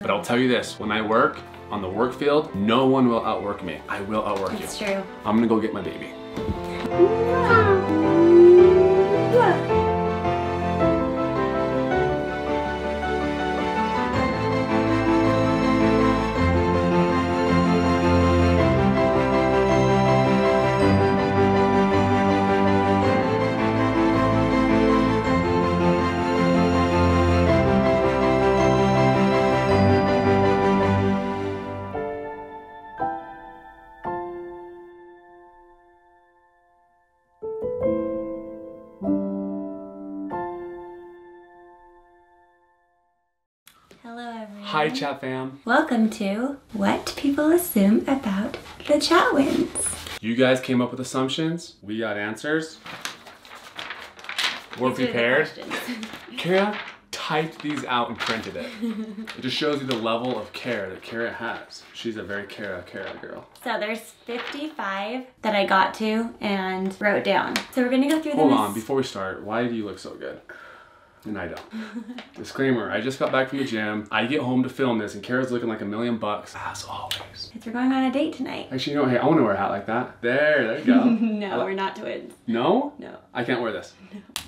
But I'll tell you this, when I work on the work field, no one will outwork me. I will outwork you. It's true. I'm gonna go get my baby. Hello everyone. Hi CHATFAM. Welcome to What People Assume About the Chatwins. You guys came up with assumptions. We got answers. We're prepared. Cara typed these out and printed it. It just shows you the level of care that Cara has. She's a very Cara girl. So there's 55 that I got to and wrote down. So we're gonna go through them. Hold on, before we start, why do you look so good? And I don't. Disclaimer, I just got back from the gym. I get home to film this and Cara's looking like $1,000,000, as always. Because we're going on a date tonight. Actually, you know, hey, I want to wear a hat like that. There you go. No, we're not twins. No? No. I can't wear this.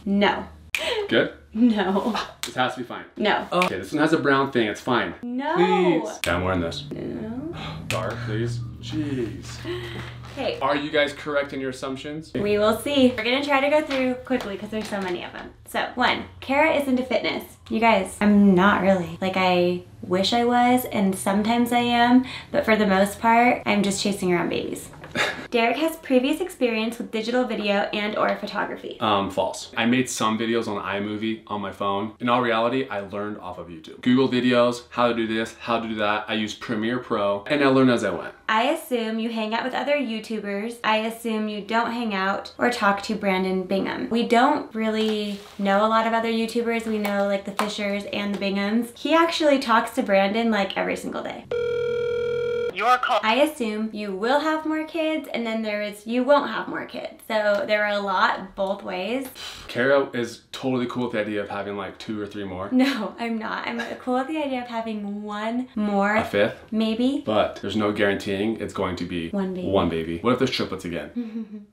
No. Good? No. This has to be fine. No. Okay, this one has a brown thing, it's fine. No. Please. Okay, I'm wearing this. No. Dark, please. Jeez. Okay. Are you guys correct in your assumptions? We will see. We're gonna try to go through quickly because there's so many of them. So, 1, Cara is into fitness. You guys, I'm not really. Like, I wish I was, and sometimes I am, but for the most part, I'm just chasing around babies. Darik has previous experience with digital video and or photography. False. I made some videos on iMovie on my phone. In all reality, I learned off of YouTube. Google videos, how to do this, how to do that. I use Premiere Pro, and I learned as I went. I assume you hang out with other YouTubers. I assume you don't hang out or talk to Brandon Bingham. We don't really know a lot of other YouTubers. We know like the Fishers and the Binghams. He actually talks to Brandon like every single day. Your call. I assume you will have more kids, and then there is you won't have more kids. So there are a lot both ways. Cara is totally cool with the idea of having like 2 or 3 more. No, I'm not. I'm cool with the idea of having 1 more. A 5th? Maybe. But there's no guaranteeing it's going to be 1 baby. 1 baby. What if there's triplets again?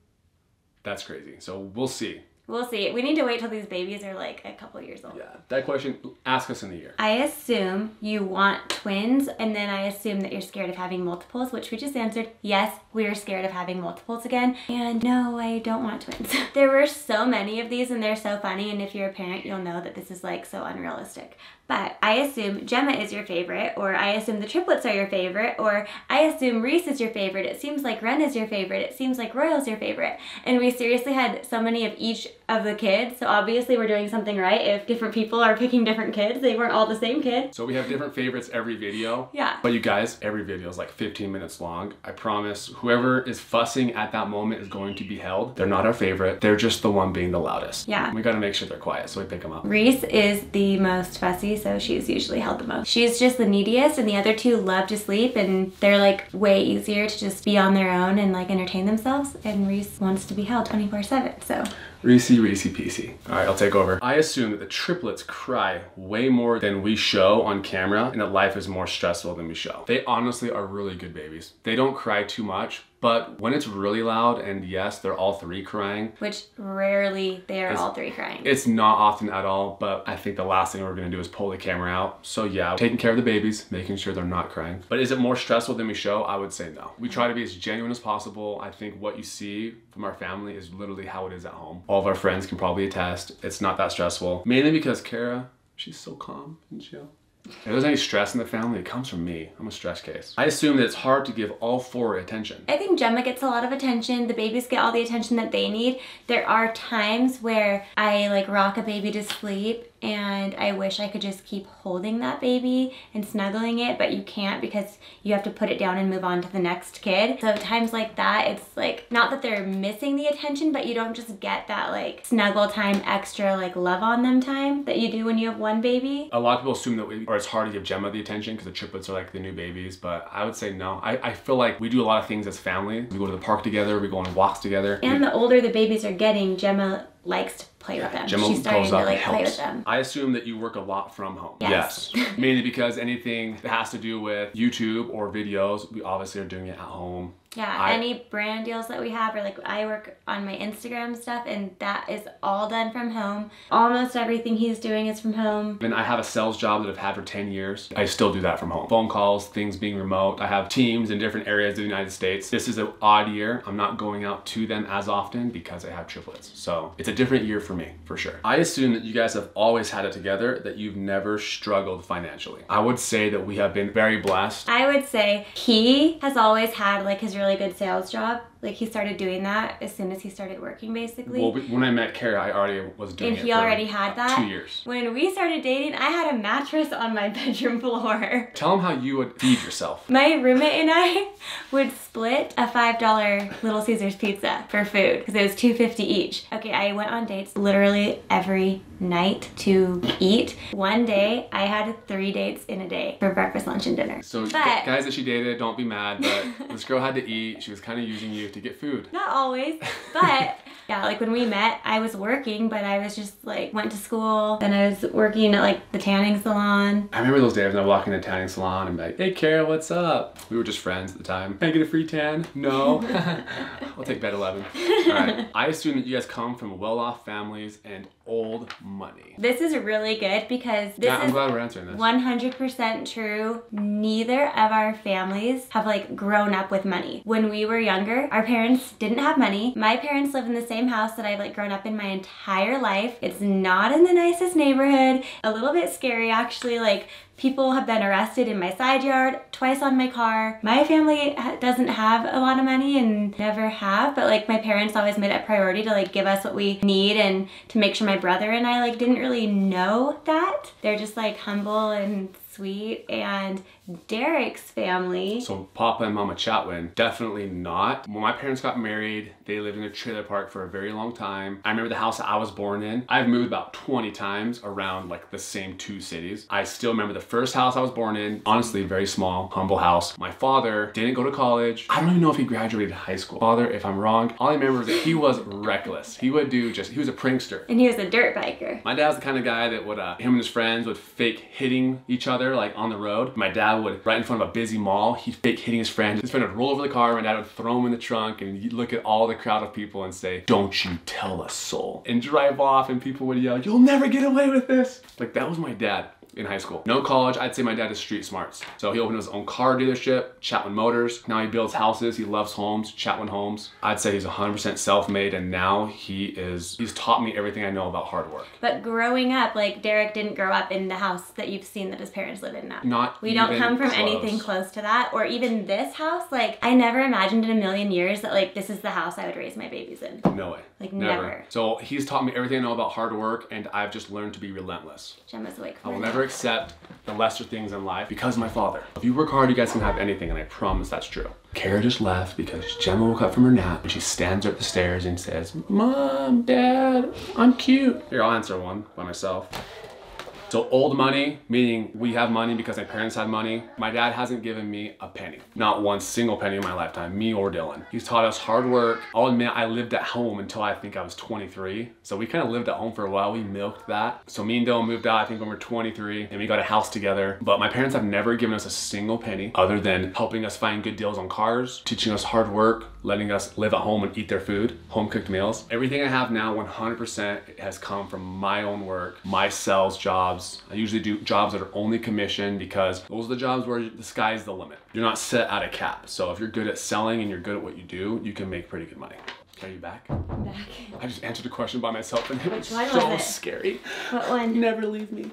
That's crazy. So we'll see. We'll see. We need to wait till these babies are like a couple years old. Yeah, that question, ask us in the year. I assume you want twins, and then I assume that you're scared of having multiples, which we just answered. Yes, we are scared of having multiples again. And no, I don't want twins. There were so many of these and they're so funny, and if you're a parent, you'll know that this is like so unrealistic. But I assume Gemma is your favorite, or I assume the triplets are your favorite, or I assume Reese is your favorite. It seems like Wren is your favorite. It seems like Royal's your favorite. And we seriously had so many of each of the kids, so obviously we're doing something right if different people are picking different kids. They weren't all the same kid. So we have different favorites every video. Yeah. But you guys, every video is like 15 minutes long. I promise whoever is fussing at that moment is going to be held. They're not our favorite. They're just the one being the loudest. Yeah. We gotta make sure they're quiet, so we pick them up. Reese is the most fussy, so she's usually held the most. She's just the neediest, and the other 2 love to sleep, and they're like way easier to just be on their own and like entertain themselves, and Reese wants to be held 24/7, so. Reese peasy. All right, I'll take over. I assume that the triplets cry way more than we show on camera, and that life is more stressful than we show. They honestly are really good babies. They don't cry too much, but when it's really loud, and yes, they're all 3 crying. Which rarely they are all 3 crying. It's not often at all, but I think the last thing we're gonna do is pull the camera out. So yeah, taking care of the babies, making sure they're not crying. But is it more stressful than we show? I would say no. We try to be as genuine as possible. I think what you see from our family is literally how it is at home. All of our friends can probably attest. It's not that stressful. Mainly because Cara, she's so calm and chill. If there's any stress in the family, it comes from me. I'm a stress case. I assume that it's hard to give all 4 attention. I think Gemma gets a lot of attention. The babies get all the attention that they need. There are times where I like rock a baby to sleep and I wish I could just keep holding that baby and snuggling it, but you can't because you have to put it down and move on to the next kid. So times like that, it's like, not that they're missing the attention, but you don't just get that like snuggle time, extra like love on them time that you do when you have 1 baby. A lot of people assume that it's hard to give Gemma the attention because the triplets are like the new babies, but I would say no. I feel like we do a lot of things as family. We go to the park together, we go on walks together. And the older the babies are getting, Gemma likes to play with them. Gemma She's starting goes to up and like play helps. with them. I assume that you work a lot from home. Yes. Mainly because anything that has to do with YouTube or videos, we obviously are doing it at home. Yeah, any brand deals that we have, or like I work on my Instagram stuff, and that is all done from home. Almost everything he's doing is from home. And I have a sales job that I've had for 10 years. I still do that from home. Phone calls, things being remote. I have teams in different areas of the United States. This is an odd year. I'm not going out to them as often because I have triplets. So it's a different year for me, for sure. I assume that you guys have always had it together, that you've never struggled financially. I would say that we have been very blessed. I would say he has always had like his really good sales job. Like he started doing that as soon as he started working, basically. Well, when I met Cara, I already was doing it. And he already had that? 2 years. When we started dating, I had a mattress on my bedroom floor. Tell them how you would feed yourself. My roommate and I would split a $5 Little Caesars pizza for food because it was $2.50 each. Okay, I went on dates literally every night to eat. One day, I had 3 dates in a day for breakfast, lunch, and dinner. So guys that she dated, don't be mad, but this girl had to eat. She was kind of using you to get food. Not always, but yeah, like when we met, I was working, but I was just like, went to school, then I was working at like the tanning salon. I remember those days when I walk in the tanning salon and be like, hey Cara, what's up? We were just friends at the time. Can I get a free tan? No. I'll take bed 11. All right. I assume that you guys come from well-off families and old money. This is really good because this I'm glad we're answering this. 100% true. Neither of our families have like grown up with money. When we were younger, our parents didn't have money. My parents live in the same house that I've like grown up in my entire life. It's not in the nicest neighborhood. A little bit scary actually. Like people have been arrested in my side yard, twice on my car. My family doesn't have a lot of money and never have, but like my parents always made it a priority to like give us what we need and to make sure my brother and I like didn't really know that. They're just like humble and sweet. And Darik's family. So Papa and Mama Chatwin, definitely not. When my parents got married, they lived in a trailer park for a very long time. I remember the house that I was born in. I've moved about 20 times around like the same 2 cities. I still remember the first house I was born in. Honestly, very small, humble house. My father didn't go to college. I don't even know if he graduated high school. Father, if I'm wrong, all I remember is that he was reckless. He would do he was a prankster. And he was a dirt biker. My dad was the kind of guy that would, him and his friends would fake hitting each other like on the road. My dad would, right in front of a busy mall, he'd fake hitting his friend. His friend would roll over the car, my dad would throw him in the trunk, and you'd look at all the crowd of people and say, don't you tell a soul. And drive off, and people would yell, you'll never get away with this. Like, that was my dad in high school. No college. I'd say my dad is street smarts. So he opened his own car dealership, Chatwin Motors. Now he builds houses. He loves homes, Chatwin Homes. I'd say he's 100% self-made, and now he's taught me everything I know about hard work. But growing up, like Darik didn't grow up in the house that you've seen that his parents live in now. We don't come from anything close to that, or even this house. Like I never imagined in a million years that like this is the house I would raise my babies in. No way. Like never. So he's taught me everything I know about hard work, and I've just learned to be relentless. Gemma's awake. I will never accept the lesser things in life because of my father. If you work hard, you guys can have anything, and I promise that's true. Cara just left because Gemma woke up from her nap and she stands up the stairs and says, Mom, Dad, I'm cute. Here, I'll answer one by myself. So old money, meaning we have money because my parents had money. My dad hasn't given me a penny. Not one single penny in my lifetime, me or Dylan. He's taught us hard work. I'll admit I lived at home until I think I was 23. So we kind of lived at home for a while. We milked that. So me and Dylan moved out I think when we were 23 and we got a house together. But my parents have never given us a single penny other than helping us find good deals on cars, teaching us hard work, letting us live at home and eat their food, home cooked meals. Everything I have now 100% has come from my own work, my sales jobs. I usually do jobs that are only commission because those are the jobs where the sky's the limit. You're not set at a cap. So if you're good at selling and you're good at what you do, you can make pretty good money. Are you back? I'm back. I just answered a question by myself and it was Which one so was it? scary. What one? Never leave me.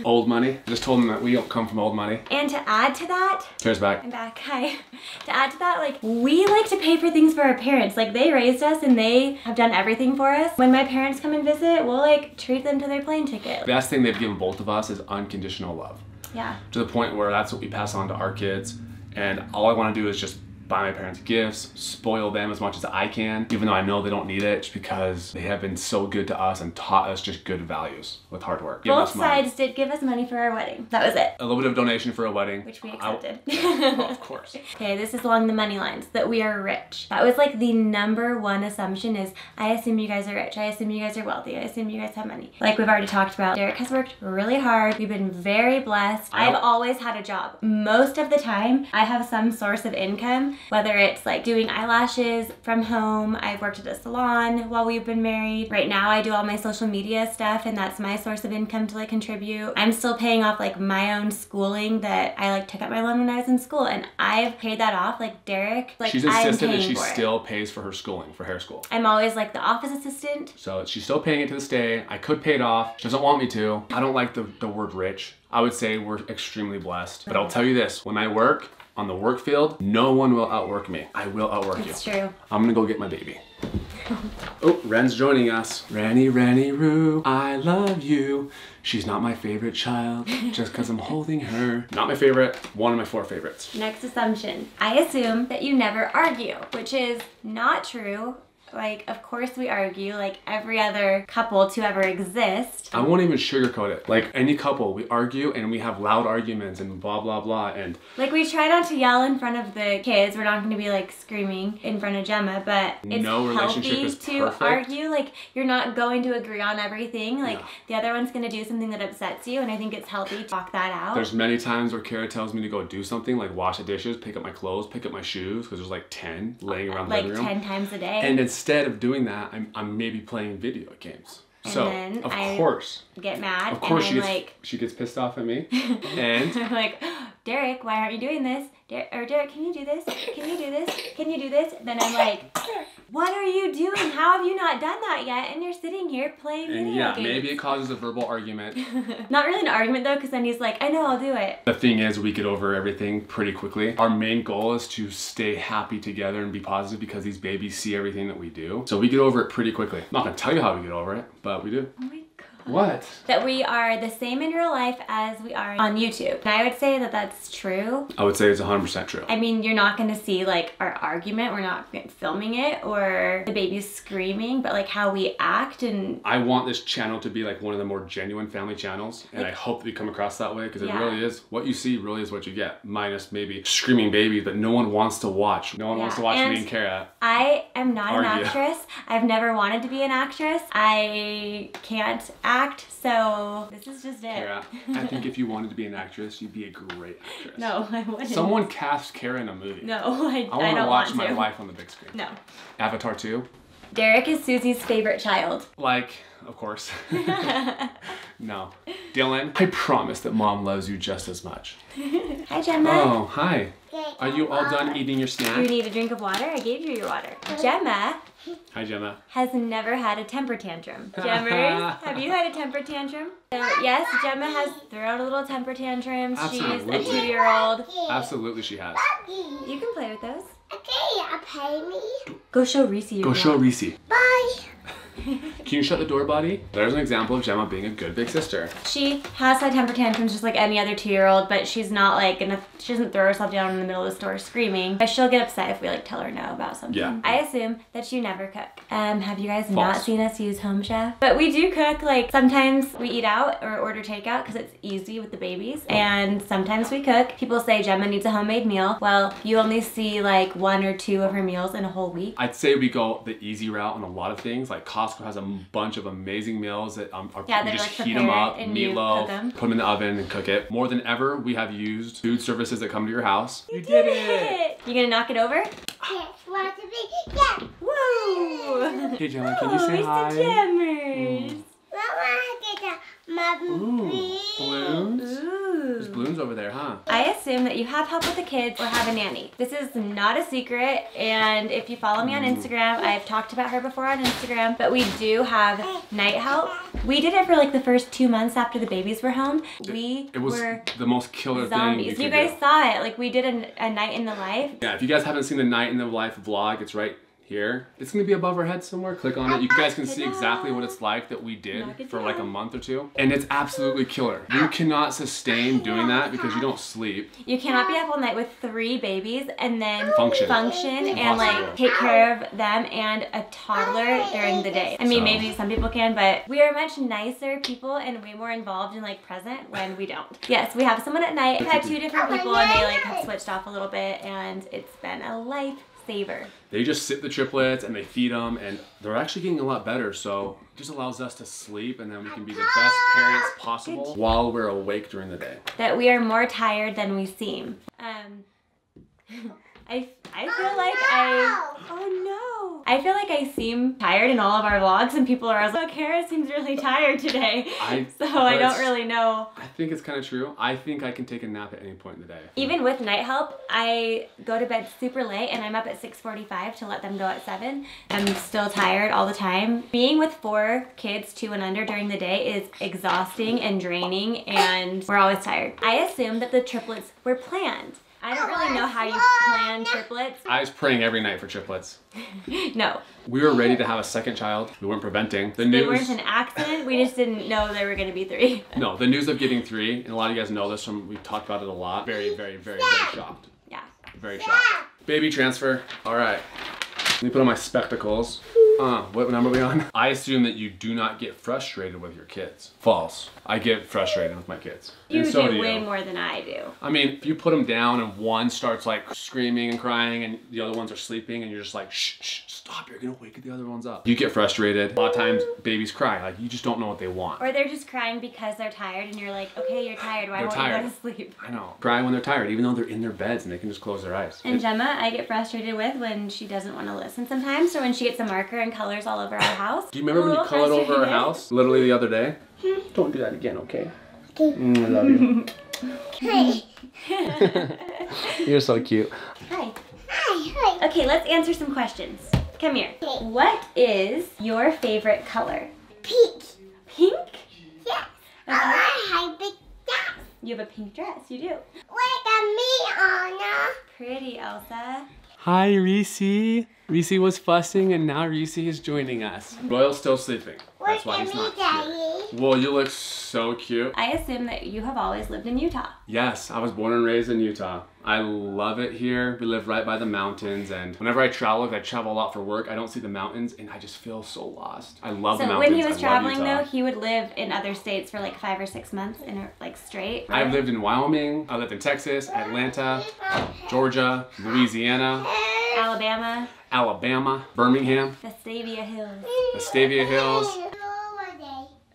Old money. I just told them that we don't come from old money. And to add to that, Cara's back. I'm back. Hi. To add to that, like we like to pay for things for our parents. Like they raised us and they have done everything for us. When my parents come and visit, we'll like treat them to their plane ticket. The best thing they've given both of us is unconditional love. Yeah. To the point where that's what we pass on to our kids. And all I want to do is just buy my parents gifts, spoil them as much as I can, even though I know they don't need it, just because they have been so good to us and taught us just good values with hard work. Both sides did give us money for our wedding. That was it. A little bit of donation for a wedding. Which we accepted. Oh, of course. Okay, this is along the money lines, that we are rich. That was like the #1 assumption is, I assume you guys are rich. I assume you guys are wealthy. I assume you guys have money. Like we've already talked about, Darik has worked really hard. We've been very blessed. I've always had a job. Most of the time, I have some source of income, whether it's like doing eyelashes from home. I've worked at a salon while we've been married. Right now, I do all my social media stuff, and that's my source of income to like contribute. I'm still paying off like my own schooling that I like took out my loan when I was in school, and I've paid that off. Like Darik, like she's insistent that she still pays for her schooling, for hair school. I'm always like the office assistant. So she's still paying it to this day. I could pay it off. She doesn't want me to. I don't like the word rich. I would say we're extremely blessed. But I'll tell you this, when I work on the work field, no one will outwork me. I will outwork you. It's true. I'm gonna go get my baby. Oh, Wren's joining us. Rani, Roo, I love you. She's not my favorite child, just because I'm holding her. Not my favorite, one of my 4 favorites. Next assumption. I assume that you never argue, which is not true. Like, of course we argue, like every other couple to ever exist. I won't even sugarcoat it. Like any couple, we argue and we have loud arguments and blah, blah, blah. And like we try not to yell in front of the kids. We're not going to be like screaming in front of Gemma, but it's no relationship is to perfect. argue. Like you're not going to agree on everything. Like the other one's going to do something that upsets you, and I think it's healthy to talk that out. There's many times where Cara tells me to go do something, like wash the dishes, pick up my clothes, pick up my shoes, because there's like 10 laying around the living room. Like 10 times a day. And instead of doing that, I'm maybe playing video games. And so, then of course. Get mad. Of course and she gets pissed off at me. And I'm like, Darik, why aren't you doing this? Darik, can you do this? Can you do this? Can you do this? Then I'm like, what are you doing? How have you not done that yet? And you're sitting here playing video games. Maybe it causes a verbal argument. Not really an argument though, because then he's like, I know, I'll do it. The thing is, we get over everything pretty quickly. Our main goal is to stay happy together and be positive, because these babies see everything that we do. So we get over it pretty quickly. I'm not gonna tell you how we get over it, but we do. Oh my God. What? That we are the same in real life as we are on YouTube. And I would say that that's true. I would say it's 100% true. I mean, you're not going to see like our argument. We're not filming it or the baby's screaming, but like how we act. And I want this channel to be like one of the more genuine family channels. And I hope that we come across that way, because it really is. What you see really is what you get. Minus maybe screaming babies that no one wants to watch. No one wants to watch me and Cara. I am not an actress. I've never wanted to be an actress. I can't act, so this is just it. Cara, I think if you wanted to be an actress, you'd be a great actress. No, I wouldn't. Someone cast Cara in a movie. No, I don't want to. I want to watch my life on the big screen. No. Avatar 2? Darik is Susie's favorite child. Like, of course. No. Dylan, I promise that Mom loves you just as much. Hi, Gemma. Oh, hi. Are you all done eating your snack? You need a drink of water? I gave you your water. Gemma. Hi, Gemma. Has never had a temper tantrum. Gemmers, have you had a temper tantrum? So yes, Gemma has thrown a little temper tantrum. Absolutely. She's a 2-year-old. Absolutely she has. You can play with those. Okay, play me. Go show Reese your Go show Reese. Bye. Can you shut the door, buddy? There's an example of Gemma being a good big sister. She has had temper tantrums just like any other 2-year-old, but she's not like she doesn't throw herself down in the middle of the store screaming. But she'll get upset if we like tell her no about something. Yeah. I assume that you never cook. Have you guys not seen us use Home Chef? But we do cook. Like sometimes we eat out or order takeout because it's easy with the babies. And sometimes we cook. People say Gemma needs a homemade meal. Well, you only see like 1 or 2 of her meals in a whole week. I'd say we go the easy route on a lot of things. Like Costco has a bunch of amazing meals that you just like heat them up, meatloaf, put them in the oven and cook it. More than ever, we have used food services that come to your house. You did it! You gonna knock it over? Yes, want to be? Yeah. Woo! Hey Gemma, can you say hi? Mr. Jammers. Mama, get my balloons? There's balloons over there, huh? I assume that you have help with the kids or have a nanny. This is not a secret, and if you follow me on Instagram, I've talked about her before on Instagram, but we do have night help. We did it for like the first 2 months after the babies were home. It was the most killer zombies. thing You guys saw it. Like we did a night in the life. Yeah, if you guys haven't seen the night in the life vlog, it's right here. It's gonna be above our head somewhere. Click on it. You guys can see exactly what it's like that we did for like a month or two. And it's absolutely killer. You cannot sustain doing that because you don't sleep. You cannot be up all night with 3 babies and then function and like take care of them and a toddler during the day. I mean, maybe some people can, but we are much nicer people and way more involved and like present when we don't. Yes, we have someone at night. We've had 2 different people and they like have switched off a little bit and it's been a lifesaver. They just sit the triplets and they feed them and they're actually getting a lot better. So it just allows us to sleep and then we can be the best parents possible while we're awake during the day. That we are more tired than we seem. I feel like I feel like I seem tired in all of our vlogs and people are always like, oh, Cara seems really tired today. So I don't really know. I think it's kind of true. I think I can take a nap at any point in the day. Even with night help, I go to bed super late and I'm up at 6:45 to let them go at 7. I'm still tired all the time. Being with 4 kids, 2 and under during the day is exhausting and draining and we're always tired. I assume that the triplets were planned. I don't really know how you plan triplets. I was praying every night for triplets. No. We were ready to have a second child. We weren't preventing. The news. They weren't an accident. We just didn't know there were going to be 3. No, the news of getting 3, and a lot of you guys know this from, we've talked about it a lot. Very, very, very, very shocked. Yeah. Very shocked. Baby transfer. All right. Let me put on my spectacles. What number are we on? I assume that you do not get frustrated with your kids. False. I get frustrated with my kids. You and so do way more than I do. I mean, if you put them down and one starts like screaming and crying and the other ones are sleeping and you're just like, shh, shh, stop, you're gonna wake the other ones up. You get frustrated. A lot of times babies cry, like you just don't know what they want. Or they're just crying because they're tired and you're like, okay, you're tired, why won't you go to sleep? I know. Cry when they're tired, even though they're in their beds and they can just close their eyes. And Gemma, I get frustrated with when she doesn't want to listen sometimes, or when she gets a marker and colors all over our house. Do you remember when you colored over our house? Literally the other day? Don't do that again, okay? I love you. Hey. You're so cute. Hi. Hi. Okay, let's answer some questions. Come here. What is your favorite color? Pink. Pink? Yes. Okay. I have a big dress. You have a pink dress, you do. Look at me, Anna. Pretty, Elsa. Hi, Reese. Reese was fussing and now Reese is joining us. Royal's still sleeping. That's why he's not here. Well, you look so cute. I assume that you have always lived in Utah. Yes, I was born and raised in Utah. I love it here. We live right by the mountains and whenever I travel a lot for work, I don't see the mountains and I just feel so lost. I love the mountains. So when he was traveling though, he would live in other states for like 5 or 6 months in like straight. Right? I've lived in Wyoming, I lived in Texas, Atlanta, Georgia, Louisiana, Alabama, Birmingham, Vestavia Hills. Vestavia Hills.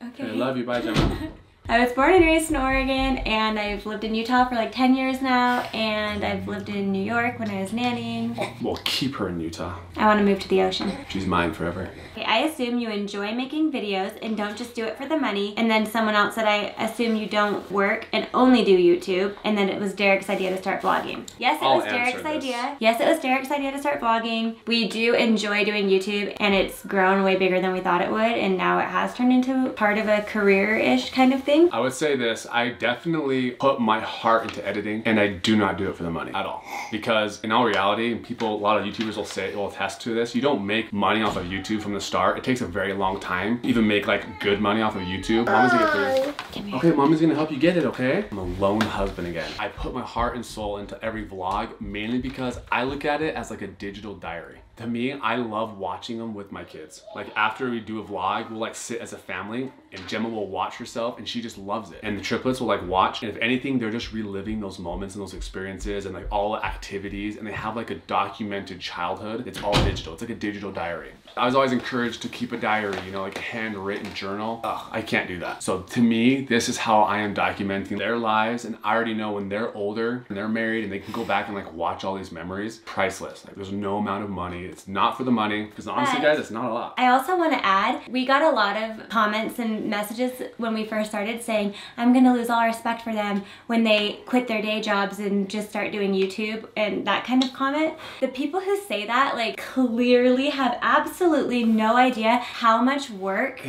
Okay. I love you, bye Gemma. I was born and raised in Oregon and I've lived in Utah for like 10 years now and I've lived in New York when I was nannying. We'll keep her in Utah. I want to move to the ocean. She's mine forever. Okay, I assume you enjoy making videos and don't just do it for the money. And then someone else said, I assume you don't work and only do YouTube. And then it was Darik's idea to start vlogging. Yes, it was Darik's idea. Yes, it was Darik's idea to start vlogging. We do enjoy doing YouTube and it's grown way bigger than we thought it would. And now it has turned into part of a career-ish kind of thing. I would say this, I definitely put my heart into editing and I do not do it for the money at all. Because in all reality, a lot of YouTubers will attest to this, you don't make money off of YouTube from the start. It takes a very long time to even make like good money off of YouTube. Mommy's gonna get through. Okay, Mommy's gonna help you get it, okay? I'm a lone husband again. I put my heart and soul into every vlog mainly because I look at it as like a digital diary. To me, I love watching them with my kids. Like after we do a vlog, we'll like sit as a family and Gemma will watch herself and she just loves it. And the triplets will like watch and if anything, they're just reliving those moments and those experiences and like all the activities and they have like a documented childhood. It's all digital. It's like a digital diary. I was always encouraged to keep a diary, you know, like a handwritten journal. Ugh, I can't do that. So to me, this is how I am documenting their lives and I already know when they're older and they're married and they can go back and like watch all these memories, priceless. Like there's no amount of money. It's not for the money because honestly guys, it's not a lot. I also want to add, we got a lot of comments and messages when we first started saying, I'm going to lose all respect for them when they quit their day jobs and just start doing YouTube and that kind of comment. The people who say that like clearly have absolutely no idea how much work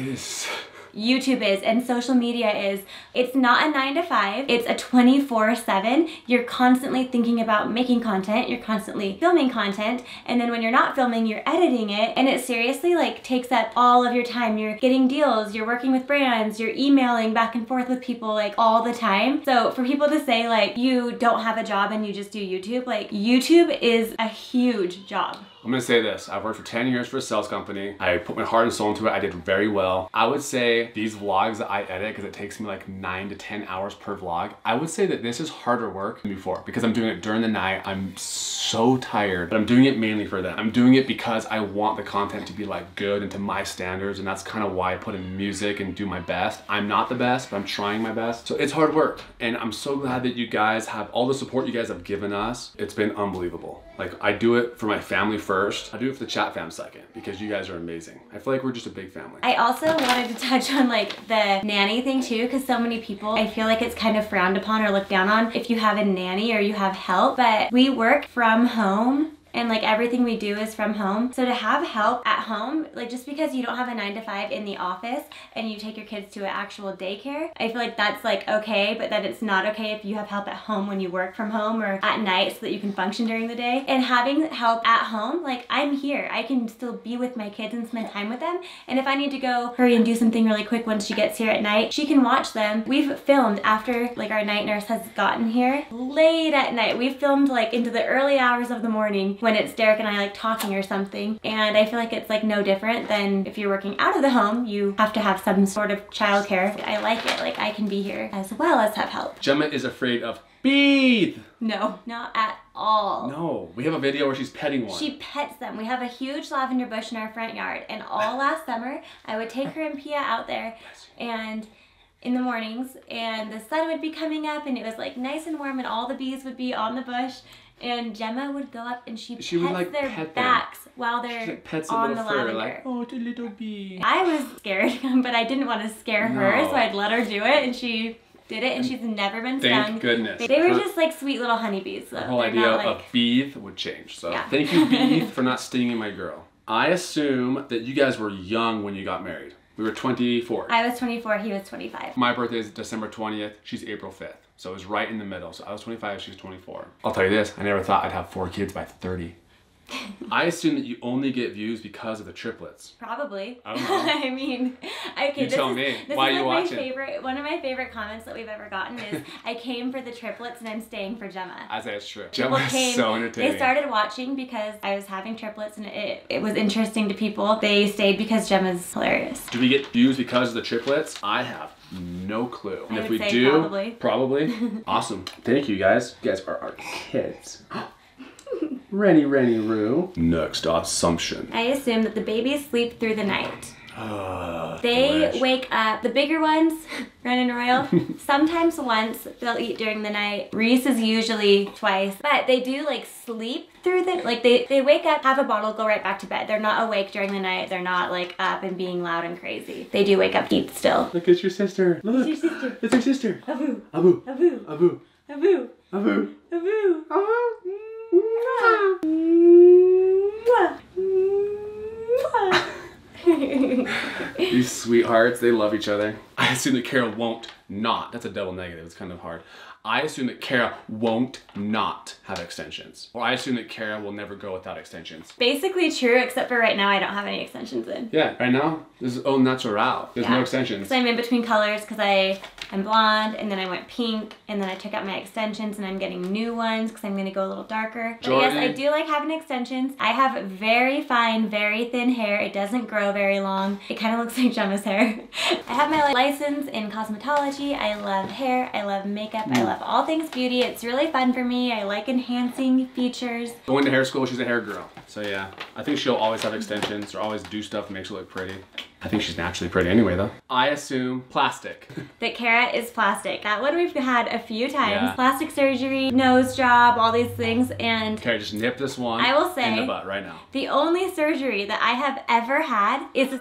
YouTube is and social media is. It's not a 9 to 5, it's a 24/7. You're constantly thinking about making content, you're constantly filming content, and then when you're not filming, you're editing it, and it seriously like takes up all of your time. You're getting deals, you're working with brands, you're emailing back and forth with people like all the time. So for people to say like you don't have a job and you just do YouTube, like YouTube is a huge job. I'm gonna say this, I've worked for 10 years for a sales company. I put my heart and soul into it, I did very well. I would say these vlogs that I edit, because it takes me like 9 to 10 hours per vlog, I would say that this is harder work than before, because I'm doing it during the night. I'm so tired, but I'm doing it mainly for them. I'm doing it because I want the content to be like good and to my standards, and that's kind of why I put in music and do my best. I'm not the best, but I'm trying my best. So it's hard work, and I'm so glad that you guys have all the support you guys have given us. It's been unbelievable. Like, I do it for my family first. I do it for the ChatFam second, because you guys are amazing. I feel like we're just a big family. I also wanted to touch on like the nanny thing too, because so many people, I feel like it's kind of frowned upon or looked down on if you have a nanny or you have help, but we work from home. And like everything we do is from home. So to have help at home, like just because you don't have a 9 to 5 in the office and you take your kids to an actual daycare, I feel like that's like okay, but that it's not okay if you have help at home when you work from home or at night so that you can function during the day. And having help at home, like I'm here, I can still be with my kids and spend time with them. And if I need to go hurry and do something really quick once she gets here at night, she can watch them. We've filmed after like our night nurse has gotten here late at night. We've filmed like into the early hours of the morning when it's Darik and I like talking or something, and I feel like it's like no different than if you're working out of the home. You have to have some sort of childcare. I like it, like I can be here as well as have help. Gemma is afraid of bees. No, not at all. No, we have a video where she's petting one. She pets them. We have a huge lavender bush in our front yard, and all last summer I would take her and Pia out there and in the mornings, and the sun would be coming up and it was like nice and warm and all the bees would be on the bush. And Gemma would go up and she pets would, like, their pet backs while they're like, pets on the fur, lavender. like, oh, the little bee. I was scared, but I didn't want to scare her, No. so I'd let her do it, and she did it, and she's never been stung. Thank goodness. They were just like sweet little honeybees. So the whole they're idea not, of like, bees would change. So Yeah. thank you, bees, for not stinging my girl. I assume that you guys were young when you got married. We were 24. I was 24, he was 25. My birthday is December 20th. She's April 5th. So it was right in the middle. So I was 25, she was 24. I'll tell you this, I never thought I'd have 4 kids by 30. I assume that you only get views because of the triplets. Probably. I don't know. I mean, okay, You tell me. Why are you watching? One of my favorite comments that we've ever gotten is, I came for the triplets and I'm staying for Gemma. I say it's true. People Gemma is so entertaining. They started watching because I was having triplets and it was interesting to people. They stayed because Gemma's hilarious. Do we get views because of the triplets? I have no clue. And I if would we say do, probably. Awesome. Thank you guys. You guys are our kids. Renny, Roo. Next assumption. I assume that the babies sleep through the night. They wake up, the bigger ones, Wren and Royal, sometimes once. They'll eat during the night. Reese is usually twice, but they do like sleep through the, like they wake up, have a bottle, go right back to bed. They're not awake during the night. They're not like up and being loud and crazy. They do wake up, eat still. Look, it's your sister. Look, It's your sister. it's her sister. Abu. Abu. Abu. Abu. Abu. Abu. Abu. Abu. These sweethearts, they love each other. I assume that Cara won't not. That's a double negative. It's kind of hard. I assume that Cara won't not have extensions. Or I assume that Cara will never go without extensions. Basically true, except for right now I don't have any extensions in. Yeah, right now, this is au natural. There's no extensions. So I'm in between colors because I'm blonde, and then I went pink, and then I took out my extensions, and I'm getting new ones because I'm going to go a little darker. But yes, I do like having extensions. I have very fine, very thin hair. It doesn't grow very long. It kind of looks like Gemma's hair. I have my license in cosmetology. I love hair. I love makeup. I love all things beauty. It's really fun for me. I like enhancing features. Going to hair school, she's a hair girl. So yeah, I think she'll always have extensions or always do stuff that makes her look pretty. I think she's naturally pretty anyway though. I assume plastic. That Cara is plastic. That one we've had a few times. Yeah. Plastic surgery, nose job, all these things, and Cara, just nip this one I will say, in the butt right now. the only surgery that I have ever had is